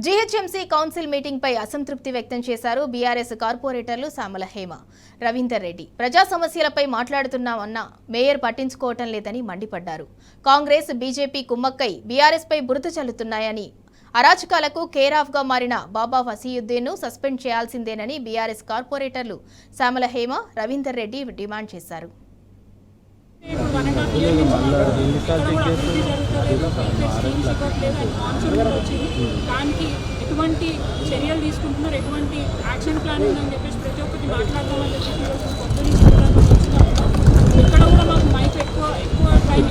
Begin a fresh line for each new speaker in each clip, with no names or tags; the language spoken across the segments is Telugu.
జీహెచ్ఎంసీ కౌన్సిల్ మీటింగ్ పై అసంతృప్తి వ్యక్తం చేశారు బీఆర్ఎస్ కార్పొరేటర్లు సామల హేమ, రవీందర్ రెడ్డి. ప్రజా సమస్యలపై మాట్లాడుతున్నామన్నా మేయర్ పట్టించుకోవటం లేదని మండిపడ్డారు. కాంగ్రెస్ బీజేపీ కుమ్మక్కై బీఆర్ఎస్ పై బురద చల్లుతున్నాయని, అరాచకాలకు కేర్ ఆఫ్ గా మారిన బాబా వసీయుద్దీన్ ను సస్పెండ్ చేయాల్సిందేనని బీఆర్ఎస్ కార్పొరేటర్లు సామల హేమ, రవీందర్ రెడ్డి డిమాండ్ చేశారు.
దానికి ఎటువంటి చర్యలు తీసుకుంటున్నారు, ఎటువంటి యాక్షన్ ప్లాన్ ఉందని చెప్పేసి ప్రతి ఒక్కటి మాట్లాడదామని చెప్పేసి ఇక్కడ కూడా మాకు మైక్ ఎక్కువ టైం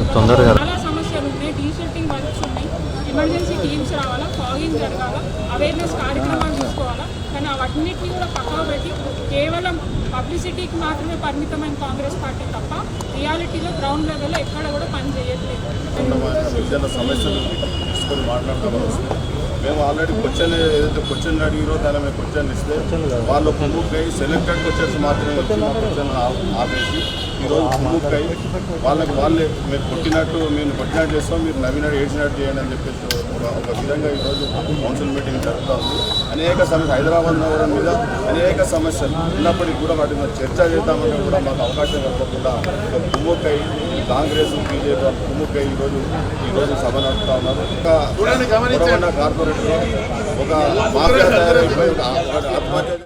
చాలా సమస్యలు ఉన్నాయి. డీషెల్టింగ్ వర్క్స్ ఉన్నాయి, ఎమర్జెన్సీ టీమ్స్ రావాలా, ఫాగింగ్ జరగాల, అవేర్నెస్ కార్యక్రమాలు తీసుకోవాలా. కానీ అవన్నిటిని కూడా పక్కన పెట్టి కేవలం పబ్లిసిటీకి మాత్రమే పరిమితమైన కాంగ్రెస్ పార్టీ తప్ప రియాలిటీలో గ్రౌండ్ లెవెల్లో ఎక్కడ కూడా పని చేయట్లేదు.
సమస్యలు తీసుకొని మాట్లాడతామని మేము ఆల్రెడీ క్వశ్చన్ అడిగిరో దాని మేము క్వశ్చన్ ఇస్తే వాళ్ళు కుమ్ముక్కై సెలెక్టెడ్ క్వశ్చన్స్ మాత్రమే వచ్చి మా క్వశ్చన్ ఆపేసి ఈరోజు కుమ్ముక్కై వాళ్ళే మీరు కొట్టినట్టు చేస్తాం, మీరు నవ్వినట్టు ఏడ్చినట్టు చేయండి అని చెప్పేసి ఒక విధంగా ఈరోజు కౌన్సిల్ మీటింగ్ జరుగుతూ ఉంది. అనేక సమస్యలు హైదరాబాద్ నగరం మీద అనేక సమస్యలు ఉన్నప్పటికీ కూడా వాటి మీద చర్చ చేద్దామంటే కూడా మాకు అవకాశం ఇవ్వకుండా కుమ్ముక్కై కాంగ్రెస్ బీజేపీ కుమ్ముక్కై ఈరోజు సభ నడుపుతా ఉన్నారు. కార్పొరేటర్ ఒక మాఫియా తయారైపోయి ఆత్మహత్య